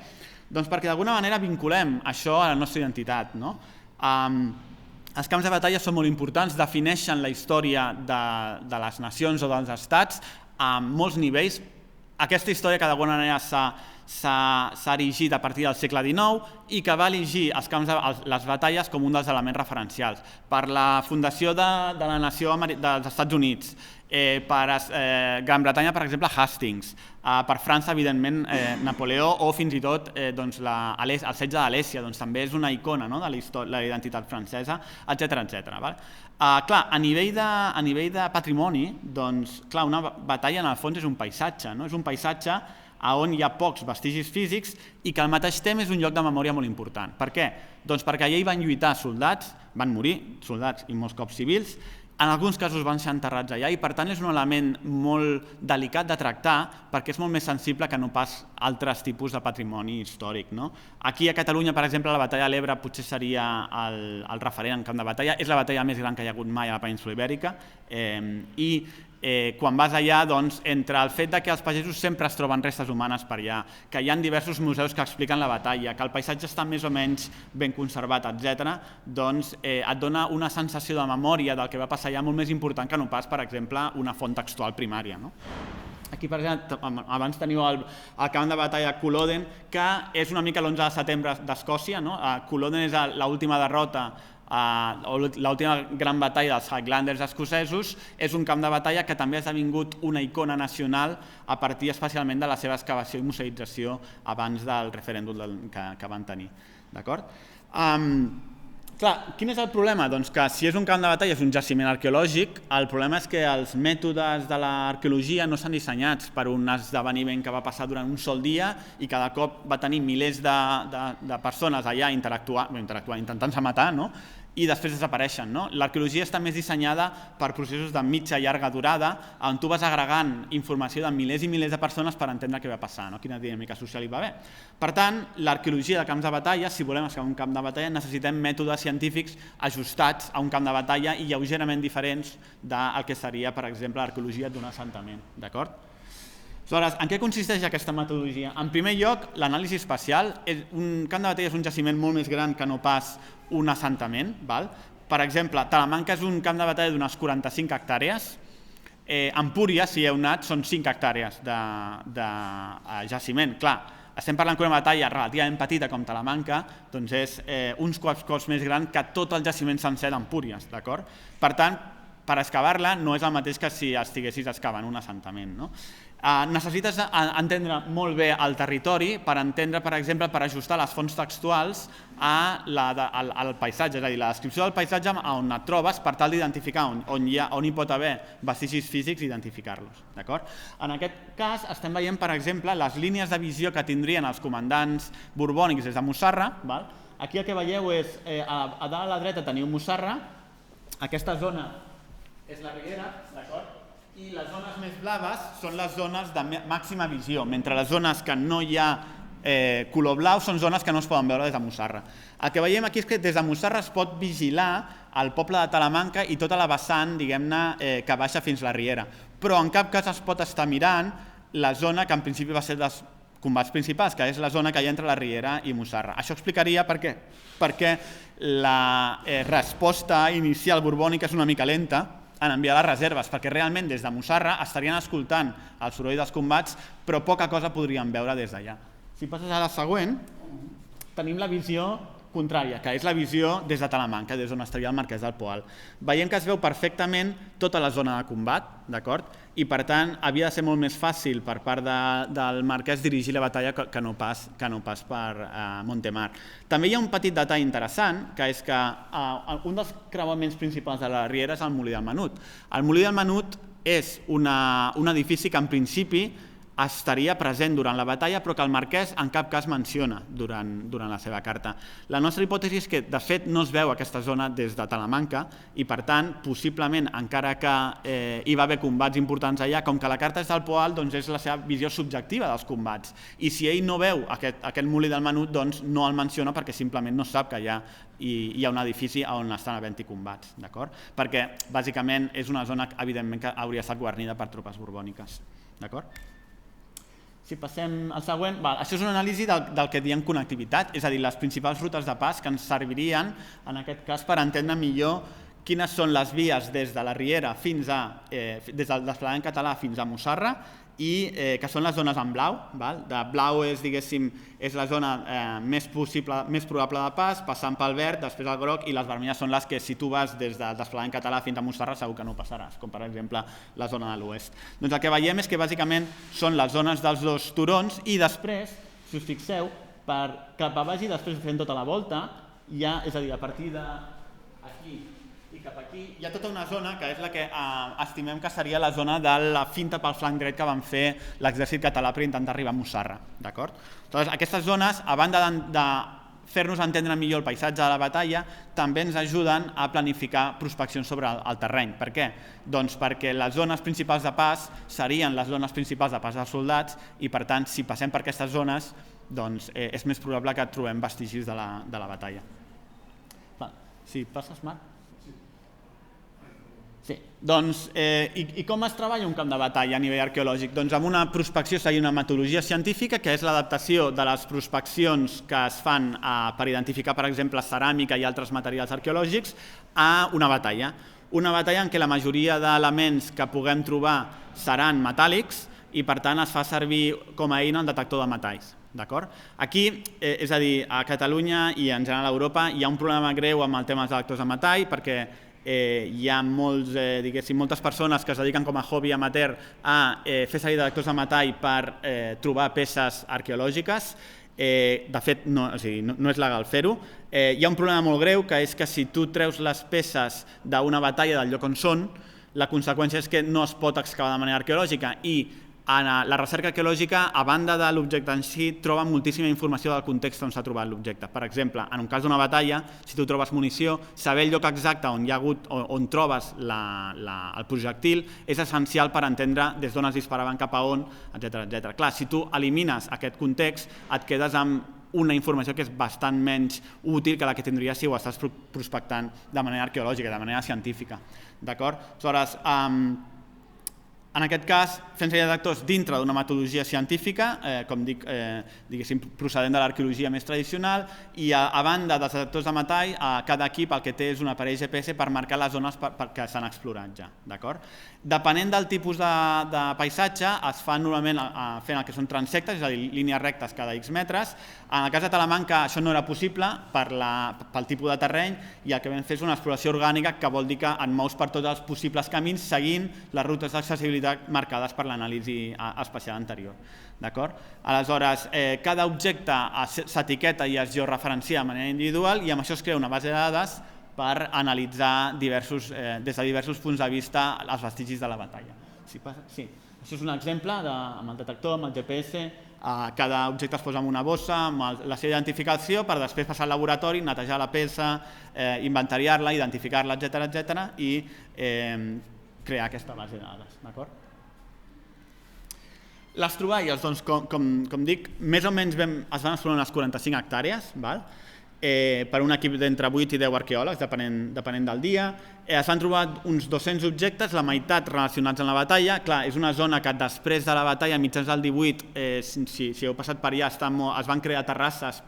Doncs perquè d'alguna manera vinculem això a la nostra identitat. Els camps de batalla són molt importants, defineixen la història de les nacions o dels estats a molts nivells. Aquesta història que d'alguna manera s'ha erigit a partir del segle XIX i que va erigir les batalles com un dels elements referencials. Per la fundació de la nació dels Estats Units, per Gran Bretanya, per exemple, Hastings, per França, evidentment, Napoleó, o fins i tot el setge d'Alèsia, també és una icona de la identitat francesa, etc. Clar, a nivell de patrimoni, una batalla en el fons és un paisatge, és un paisatge on hi ha pocs vestigis físics i que al mateix temps és un lloc de memòria molt important. Per què? Doncs perquè allà hi van lluitar soldats, van morir soldats i molts cops civils, en alguns casos van ser enterrats allà i per tant és un element molt delicat de tractar perquè és molt més sensible que no pas altres tipus de patrimoni històric. Aquí a Catalunya, per exemple, la batalla de l'Ebre potser seria el referent en camp de batalla, és la batalla més gran que hi ha hagut mai a la península Ibèrica i quan vas allà, entre el fet que els pagesos sempre es troben restes humanes per allà, que hi ha diversos museus que expliquen la batalla, que el paisatge està més o menys ben conservat, etc., et dona una sensació de memòria del que va passar allà molt més important que no pas, per exemple, una font textual primària. Aquí, per exemple, abans teniu el camp de batalla Culloden, que és una mica l'11 de setembre d'Escòcia. Culloden és l'última derrota l'última gran batalla dels Highlanders escocesos, és un camp de batalla que també ha esdevingut una icona nacional a partir especialment de la seva excavació i museïtzació abans del referèndum que van tenir. D'acord? Clar, quin és el problema? Doncs que si és un camp de batalla, és un jaciment arqueològic, el problema és que els mètodes de l'arqueologia no estan dissenyats per un esdeveniment que va passar durant un sol dia i cada cop va tenir milers de persones allà interactuant, intentant-se matar, i després desapareixen. L'arqueologia està més dissenyada per processos de mitja i llarga durada, on tu vas agregant informació de milers i milers de persones per entendre què va passar, quina dinàmica social hi va haver. Per tant, l'arqueologia de camps de batalla, si volem excavar un camp de batalla, necessitem mètodes científics ajustats a un camp de batalla i lleugerament diferents del que seria, per exemple, l'arqueologia d'un assentament. D'acord? Aleshores, en què consisteix aquesta metodologia? En primer lloc, l'anàlisi espacial. Un camp de batalla és un jaciment molt més gran que no pas un assentament. Per exemple, Talamanca és un camp de batalla d'unes 45 hectàrees. Empúries, si heu anat, són 5 hectàrees de jaciment. Clar, estem parlant d'una batalla relativament petita com Talamanca, doncs és uns quants cops més gran que tot el jaciment sencer d'Empúries. Per tant, per excavar-la no és el mateix que si estiguessis excavant un assentament. Necessites entendre molt bé el territori per entendre, per exemple, per ajustar les fonts textuals al paisatge, és a dir, la descripció del paisatge on et trobes per tal d'identificar on hi pot haver vestigis físics i identificar-los. En aquest cas estem veient, per exemple, les línies de visió que tindrien els comandants borbònics des de Mussarra. Aquí el que veieu és, a dalt a la dreta teniu Mussarra, aquesta zona és la Riera, i les zones més blaves són les zones de màxima visió, mentre les zones que no hi ha color blau són zones que no es poden veure des de Mussarra. El que veiem aquí és que des de Mussarra es pot vigilar el poble de Talamanca i tota la vessant, diguem-ne, que baixa fins a la Riera, però en cap cas es pot estar mirant la zona que en principi va ser dels combats principals, que és la zona que hi ha entre la Riera i Mussarra. Això explicaria per què. Perquè la resposta inicial borbònica és una mica lenta en enviar les reserves, perquè realment des de Mussarra estarien escoltant el soroll dels combats, però poca cosa podrien veure des d'allà. Si passes a la següent, tenim la visió contrària, que és la visió des de Talamanca, des d'on estaria el Marquès del Poal. Veiem que es veu perfectament tota la zona de combat, d'acord? I per tant havia de ser molt més fàcil per part del Marquès dirigir la batalla que no pas per Montemar. També hi ha un petit detall interessant, que és que un dels creuaments principals de la Riera és el Molí del Menut. El Molí del Menut és un edifici que en principi estaria present durant la batalla, però que el Marquès en cap cas menciona durant la seva carta. La nostra hipòtesi és que, de fet, no es veu aquesta zona des de Talamanca i, per tant, possiblement, encara que hi va haver combats importants allà, com que la carta és del Poal, doncs és la seva visió subjectiva dels combats. I si ell no veu aquest Molí del Menut, doncs no el menciona perquè simplement no sap que hi ha un edifici on estan havent-hi combats, d'acord? Perquè, bàsicament, és una zona, evidentment, que hauria estat guarnida per tropes borbòniques, d'acord? Si passem al següent, això és una anàlisi del que diem connectivitat, és a dir, les principals rutes de pas que ens servirien, en aquest cas, per entendre millor quines són les vies des de la Riera des del desplegament català fins a Mussarra, i que són les zones en blau. De blau és la zona més probable de pas, passant pel verd, després el groc, i les vermelles són les que, si tu vas des del desplegament català fins a Mussarra, segur que no passaràs, com per exemple la zona de l'oest. Doncs el que veiem és que bàsicament són les zones dels dos turons, i després, si us fixeu, cap a baix i després fent tota la volta, és a dir, a partir d'aquí i cap aquí, hi ha tota una zona que és la que estimem que seria la zona de la finta pel flanc dret que van fer l'exèrcit català per intentar arribar a Mussarra. Aquestes zones, a banda de fer-nos entendre millor el paisatge de la batalla, també ens ajuden a planificar prospeccions sobre el terreny. Per què? Doncs perquè les zones principals de pas serien les zones principals de pas dels soldats i, per tant, si passem per aquestes zones, doncs és més probable que trobem vestigis de la batalla. Si passes, Marc. Sí, doncs, i com es treballa un camp de batalla a nivell arqueològic? Doncs amb una prospecció seguint una metodologia científica, que és l'adaptació de les prospeccions que es fan per identificar, per exemple, ceràmica i altres materials arqueològics a una batalla. Una batalla en què la majoria d'elements que puguem trobar seran metàl·lics i, per tant, es fa servir com a eina el detector de metalls. Aquí, és a dir, a Catalunya i en general a Europa hi ha un problema greu amb el tema dels detectors de metall, perquè hi ha moltes persones que es dediquen com a hobby amateur a fer servir detectors de metall per trobar peces arqueològiques. De fet, no és legal fer-ho. Hi ha un problema molt greu, que és que si tu treus les peces d'una batalla del lloc on són, la conseqüència és que no es pot excavar de manera arqueològica i La recerca arqueològica, a banda de l'objecte en si, troba moltíssima informació del context on s'ha trobat l'objecte. Per exemple, en un cas d'una batalla, si tu trobes munició, saber el lloc exacte on hi ha hagut, on trobes el projectil és essencial per entendre des d'on es disparaven cap a on, etc. Clar, si tu elimines aquest context, et quedes amb una informació que és bastant menys útil que la que tindries si ho estàs prospectant de manera arqueològica, de manera científica. D'acord? Aleshores, en aquest cas, fent sèrie de detectors dintre d'una metodologia científica, com dic, diguéssim, procedent de l'arqueologia més tradicional, i a banda dels detectors de metall, cada equip el que té és un aparell GPS per marcar les zones que s'han explorat ja. Depenent del tipus de paisatge, es fa normalment fent el que són transectes, és a dir, línies rectes cada X metres. En el cas de Talamanca això no era possible pel tipus de terreny, i el que vam fer és una exploració orgànica, que vol dir que et mous per tots els possibles camins seguint les rutes d'accessibilitat marcades per l'anàlisi espacial anterior. Aleshores, cada objecte s'etiqueta i es georreferencia de manera individual, i amb això es crea una base de dades per analitzar des de diversos punts de vista els vestigis de la batalla. Sí, això és un exemple amb el detector, amb el GPS. Cada objecte es posa en una bossa amb la seva identificació per després passar al laboratori, netejar la peça, inventariar-la, identificar-la, etc. i crear aquesta base de dades. Les troballes, doncs, com dic, més o menys es van explorar unes 45 hectàrees, per un equip d'entre 8 i 10 arqueòlegs, depenent del dia. Es van trobar uns 200 objectes, la meitat relacionats amb la batalla. Clar, és una zona que després de la batalla, a mitjans del 18, si heu passat per allà, es van crear terrasses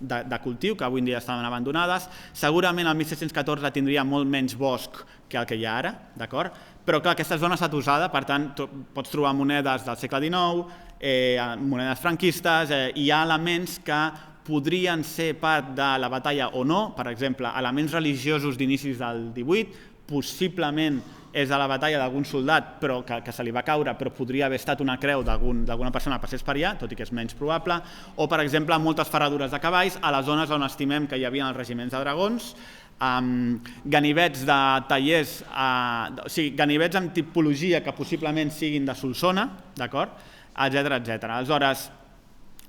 de cultiu, que avui en dia estaven abandonades. Segurament el 1714 tindria molt menys bosc que el que hi ha ara, d'acord? Però clar, aquesta zona ha estat usada, per tant, pots trobar monedes del segle XIX, monedes franquistes, hi ha elements que podrien ser part de la batalla o no, per exemple, elements religiosos d'inicis del 18, possiblement és de la batalla d'algun soldat que se li va caure, però podria haver estat una creu d'alguna persona que passés per allà, tot i que és menys probable, o, per exemple, moltes ferradures de cavalls a les zones on estimem que hi havia els regiments de dragons, ganivets de tallers, o sigui, ganivets amb tipologia que possiblement siguin de Solsona, d'acord? Etc. Aleshores,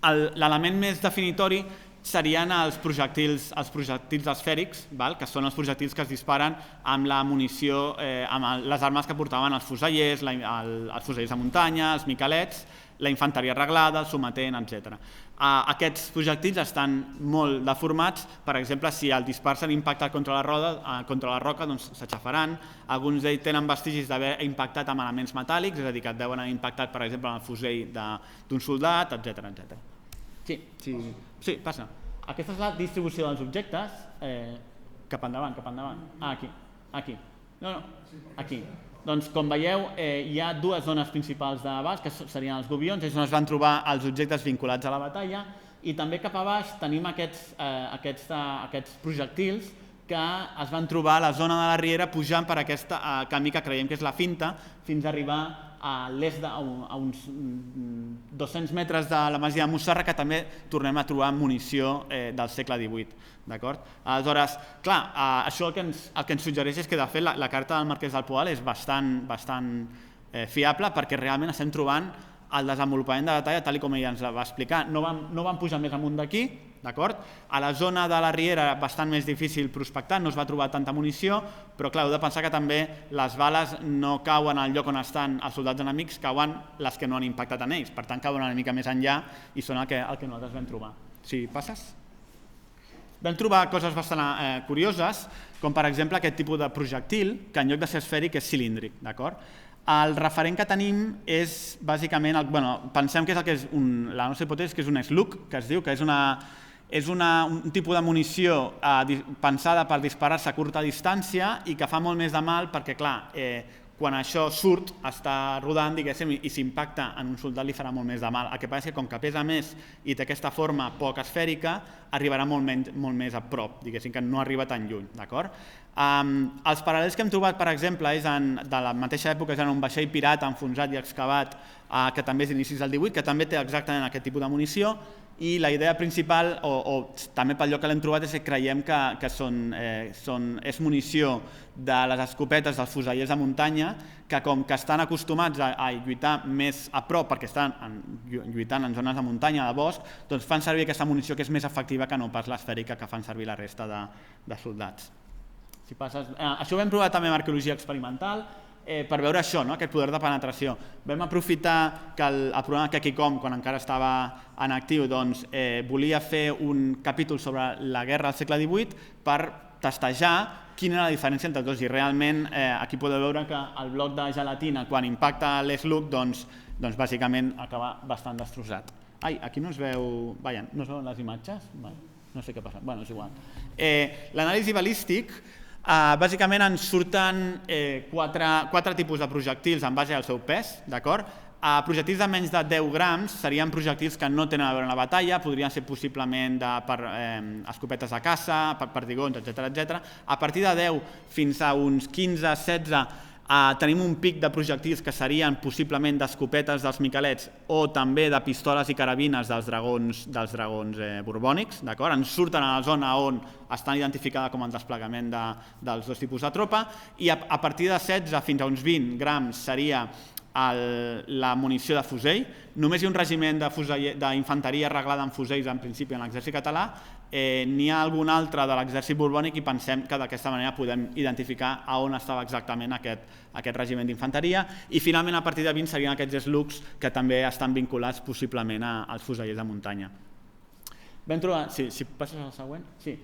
l'element més definitori serien els projectils esfèrics, que són els projectils que es disparen amb la munició, amb les armes que portaven els fusellers, els fusellers de muntanya, els miquelets, la infanteria reglada, el sometent, etc. Aquests projectils estan molt deformats, per exemple, si el dispar s'ha impactat contra la roca, doncs s'aixafaran. Alguns d'ells tenen vestigis d'haver impactat amb elements metàl·lics, és a dir, que et deuen haver impactat, per exemple, en el fusell d'un soldat, etc. Sí, passa. Aquesta és la distribució dels objectes. Cap endavant. Aquí. No, aquí. Doncs, com veieu, hi ha dues zones principals de baix, que serien els gobions, és on es van trobar els objectes vinculats a la batalla, i també cap a baix tenim aquests projectils que es van trobar a la zona de la riera pujant per aquest camí que creiem que és la finta, fins a arribar a l'est a uns 200 metres de la masia de Mussarra, que també tornem a trobar munició del segle XVIII. Aleshores, clar, això el que ens suggereix és que, de fet, la carta del Marquès del Poal és bastant fiable, perquè realment estem trobant el desenvolupament de la batalla tal com ell ens la va explicar. No vam pujar més amunt d'aquí, d'acord? A la zona de la riera era bastant més difícil prospectar, no es va trobar tanta munició, però clar, heu de pensar que també les bales no cauen al lloc on estan els soldats enemics, cauen les que no han impactat en ells, per tant cauen una mica més enllà i són el que nosaltres vam trobar. Sí, passes? Vam trobar coses bastant curioses, com per exemple aquest tipus de projectil, que en lloc de ser esfèric és cilíndric, d'acord? El referent que tenim és, bàsicament, pensem que és la nostra hipòtesi que és un slug, que es diu, que és un tipus de munició pensada per disparar-se a curta distància i que fa molt més de mal perquè, clar, quan això surt, està rodant, diguéssim, i s'impacta en un soldat li farà molt més de mal. El que passa és que com que pesa més i té aquesta forma poc esfèrica, arribarà molt més a prop, diguéssim, que no arriba tan lluny, d'acord? Els paral·lels que hem trobat, per exemple, de la mateixa època, és en un vaixell pirata enfonsat i excavat, que també és d'inicis del 18, que també té exactament aquest tipus de munició, i la idea principal, o també pel lloc que l'hem trobat, és que creiem que és munició de les escopetes dels fusellers de muntanya, que com que estan acostumats a lluitar més a prop, perquè estan lluitant en zones de muntanya, de bosc, doncs fan servir aquesta munició que és més efectiva que no pas l'esfèrica que fan servir la resta de soldats. Això ho vam provar també en arqueologia experimental, per veure això, aquest poder de penetració. Vam aprofitar que el programa Kekicom, quan encara estava en actiu, volia fer un capítol sobre la guerra del segle XVIII per testejar quina era la diferència entre tots, i realment aquí podeu veure que el bloc de gelatina, quan impacta l'Slug, bàsicament acaba bastant destrossat. Ai, aquí no es veu... Vaja, no es veuen les imatges? No sé què passa, bueno, és igual. L'anàlisi balístic, bàsicament ens surten quatre tipus de projectils en base al seu pes, d'acord? Projectils de menys de 10 grams serien projectils que no tenen a veure amb la batalla, podrien ser possiblement per escopetes de caça, per perdigons, etc. A partir de 10 fins a uns 15-16 tenim un pic de projectils que serien possiblement d'escopetes dels miquelets o també de pistoles i carabines dels dragons borbònics, d'acord? Ens surten a la zona on estan identificades com el desplegament dels dos tipus de tropa, i a partir de 16 fins a uns 20 grams seria la munició de fusell. Només hi ha un regiment d'infanteria arreglada en fusells en principi en l'exèrcit català, n'hi ha algun altre de l'exèrcit borbònic i pensem que d'aquesta manera podem identificar on estava exactament aquest regiment d'infanteria, i finalment a partir de 20 serien aquests slugs que també estan vinculats possiblement als fusellers de muntanya. Vam trobar... Si passes a la següent? Sí.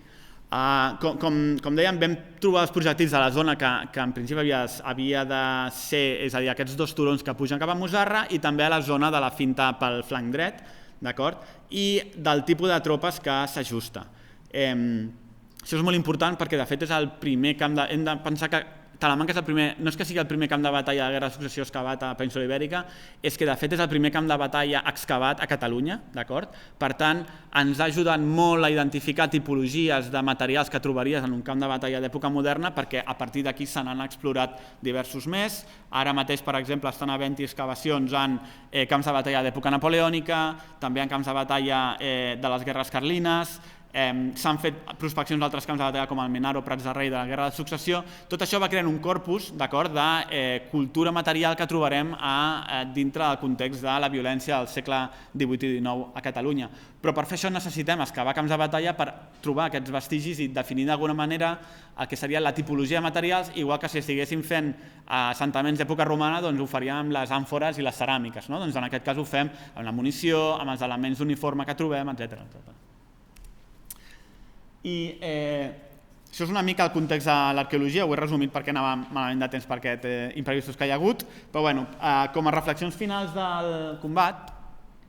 Com dèiem, vam trobar els projectils de la zona que en principi havia de ser, és a dir, aquests dos turons que pugen cap a Musarra, i també a la zona de la finta pel flanc dret, d'acord? I del tipus de tropes que s'ajusta. Això és molt important perquè de fet és el primer camp de... Hem de pensar que Talamanca és el primer, no és que sigui el primer camp de batalla de la Guerra de Successió excavat a la península Ibèrica, és que de fet és el primer camp de batalla excavat a Catalunya, d'acord? Per tant, ens ha ajudat molt a identificar tipologies de materials que trobaries en un camp de batalla d'època moderna, perquè a partir d'aquí se n'han explorat diversos més. Ara mateix, per exemple, estan havent-hi excavacions en camps de batalla d'època napoleònica, també en camps de batalla de les guerres carlines. S'han fet prospeccions d'altres camps de batalla com el Menaro, Prats de Rei, de la Guerra de Successió. Tot això va creant un corpus de cultura material que trobarem dintre del context de la violència del segle XVIII i XIX a Catalunya. Però per fer això necessitem excavar camps de batalla per trobar aquests vestigis i definir d'alguna manera el que seria la tipologia de materials, igual que si estiguéssim fent assentaments d'època romana, doncs ho faríem amb les àmfores i les ceràmiques. En aquest cas ho fem amb la munició, amb els elements d'uniforme que trobem, etc. I això és una mica el context de l'arqueologia, ho he resumit perquè anava malament de temps per aquest imprevistos que hi ha hagut, però bueno, com a reflexions finals del combat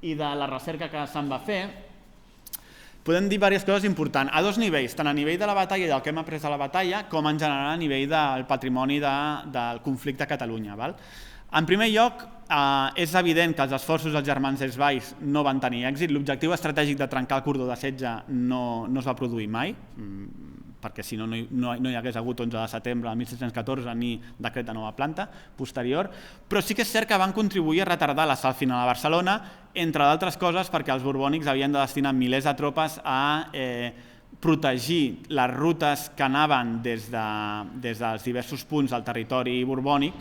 i de la recerca que se'n va fer, podem dir diverses coses importants, a dos nivells, tant a nivell de la batalla i del que hem après de la batalla, com en general a nivell del patrimoni del conflicte a Catalunya. En primer lloc, és evident que els esforços dels germans Desvalls no van tenir èxit. L'objectiu estratègic de trencar el cordó de setge no es va produir mai, perquè si no hi hagués hagut 11 de setembre de 1714 ni decret de nova planta posterior, però sí que és cert que van contribuir a retardar l'assalt final a Barcelona, entre d'altres coses perquè els borbònics havien de destinar milers de tropes a protegir les rutes que anaven des dels diversos punts del territori borbònic,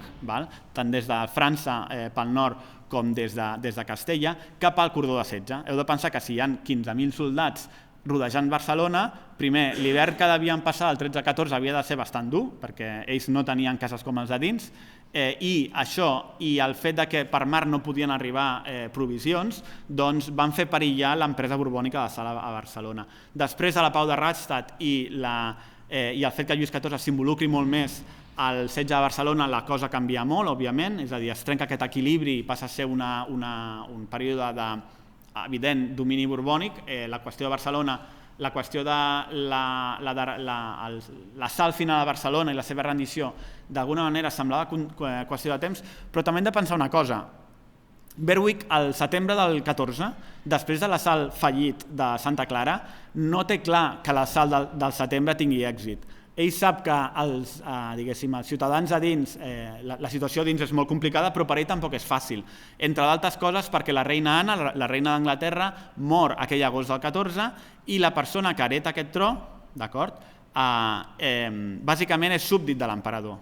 tant des de França pel nord com des de Castella, cap al cordó de setge. Heu de pensar que si hi ha 15.000 soldats rodejant Barcelona, primer, l'hivern que devien passar del 13-14 havia de ser bastant dur, perquè ells no tenien cases com els de dins, i això i el fet que per mar no podien arribar provisions, doncs van fer perillar l'empresa borbònica de sal a Barcelona. Després de la pau de Rastatt i el fet que Lluís XIV s'involucri molt més al setge de Barcelona, la cosa canvia molt, òbviament, és a dir, es trenca aquest equilibri i passa a ser un període d'evident domini borbònic. La qüestió de Barcelona, la qüestió de l'assalt final a Barcelona i la seva rendició, d'alguna manera semblava qüestió de temps, però també hem de pensar una cosa. Berwick, al setembre del 14, després de l'assalt fallit de Santa Clara, no té clar que l'assalt del setembre tingui èxit. ell sap que els ciutadans a dins, la situació a dins és molt complicada, però per ell tampoc és fàcil. Entre d'altres coses perquè la reina Anna, la reina d'Anglaterra, mor aquell agost del 14 i la persona que hereta aquest tro, d'acord, bàsicament és súbdit de l'emperador.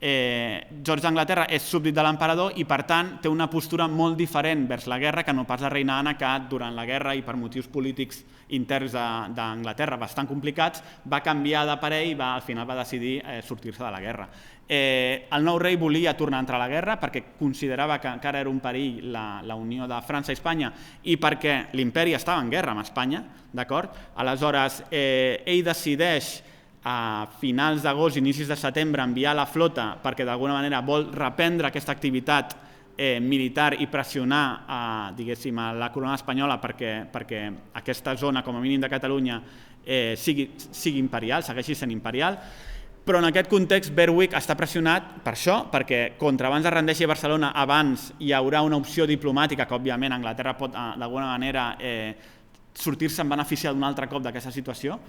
George d'Anglaterra és súbdit de l'emperador i per tant té una postura molt diferent vers la guerra que no pas la reina Anna, que durant la guerra i per motius polítics interns d'Anglaterra bastant complicats va canviar de parer i al final va decidir sortir-se de la guerra. El nou rei volia tornar a entrar a la guerra perquè considerava que encara era un perill la unió de França i Espanya i perquè l'imperi estava en guerra amb Espanya, d'acord? Aleshores, ell decideix a finals d'agost, inicis de setembre, enviar la flota perquè d'alguna manera vol reprendre aquesta activitat militar i pressionar a la corona espanyola perquè aquesta zona, com a mínim de Catalunya, sigui imperial, segueixi sent imperial. Però en aquest context Berwick està pressionat per això, perquè contra abans es rendeixi a Barcelona, abans hi haurà una opció diplomàtica que òbviament Anglaterra pot d'alguna manera sortir-se en beneficiar d'un altre cop d'aquesta situació.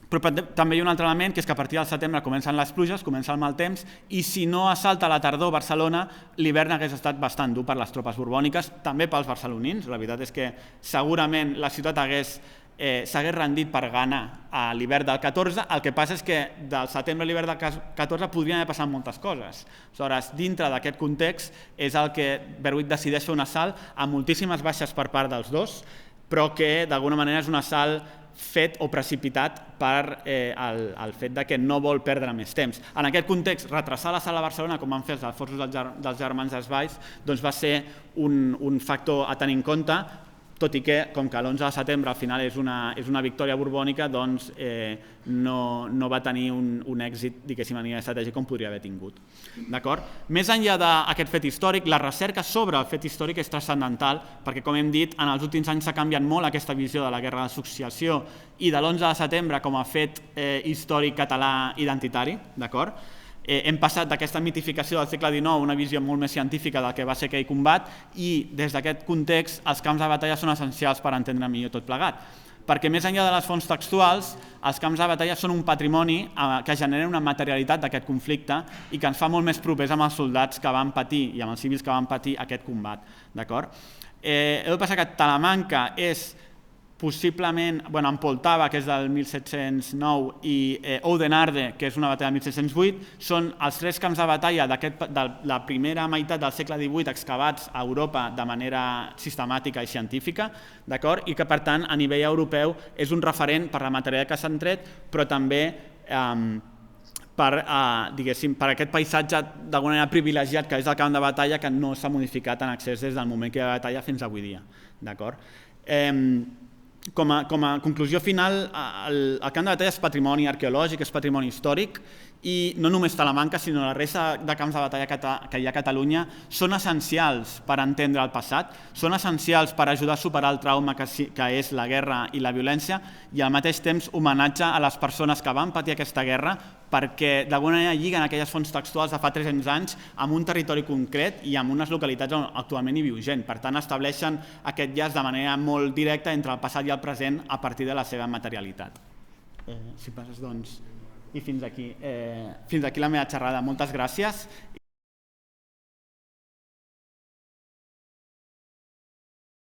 Però també hi ha un altre element, que és que a partir del setembre comencen les pluges, comença el mal temps, i si no assalta a la tardor Barcelona, l'hivern hagués estat bastant dur per les tropes borbòniques, també pels barcelonins. La veritat és que segurament la ciutat s'hagués rendit per gana a l'hivern del 14, el que passa és que del setembre a l'hivern del 14 podrien haver passat moltes coses. Aleshores, dintre d'aquest context és el que Berwick decideix fer un assalt amb moltíssimes baixes per part dels dos, però que d'alguna manera és un assalt fet o precipitat per el fet que no vol perdre més temps. En aquest context, retrasar l'assalt a Barcelona, com van fer els esforços dels germans Desvalls, va ser un factor a tenir en compte, tot i que, com que l'11 de setembre al final és una victòria borbònica, doncs no va tenir un èxit, diguéssim, a nivell estratègic com podria haver tingut. Més enllà d'aquest fet històric, la recerca sobre el fet històric és transcendental, perquè, com hem dit, en els últims anys s'ha canviat molt aquesta visió de la Guerra de Successió i de l'11 de setembre com a fet històric català identitari, d'acord? Hem passat d'aquesta mitificació del segle XIX a una visió molt més científica del que va ser aquell combat i des d'aquest context els camps de batalla són essencials per entendre millor tot plegat. Perquè més enllà de les fonts textuals, els camps de batalla són un patrimoni que genera una materialitat d'aquest conflicte i que ens fa molt més propers amb els soldats que van patir i amb els civils que van patir aquest combat. Heu de pensar que Talamanca és possiblement, en Poltava, que és del 1709, i Oudenarde, que és una batalla del 1708, són els tres camps de batalla de la primera meitat del segle XVIII excavats a Europa de manera sistemàtica i científica, i que, per tant, a nivell europeu és un referent per la materialitat que s'han tret, però també per aquest paisatge d'alguna manera privilegiat que és el camp de batalla, que no s'ha modificat en excés des del moment que hi ha batalla fins avui dia. Com a conclusió final, el camp de batalla és patrimoni arqueològic, és patrimoni històric, i no només Talamanca, sinó la resta de camps de batalla que hi ha a Catalunya són essencials per entendre el passat, són essencials per ajudar a superar el trauma que és la guerra i la violència, i al mateix temps homenatge a les persones que van patir aquesta guerra, perquè d'alguna manera lliguen aquelles fonts textuals de fa 300 anys amb un territori concret i amb unes localitats on actualment hi viu gent. Per tant, estableixen aquest llaç de manera molt directa entre el passat i el present a partir de la seva materialitat. Si passes, doncs... I fins aquí la meva xerrada. Moltes gràcies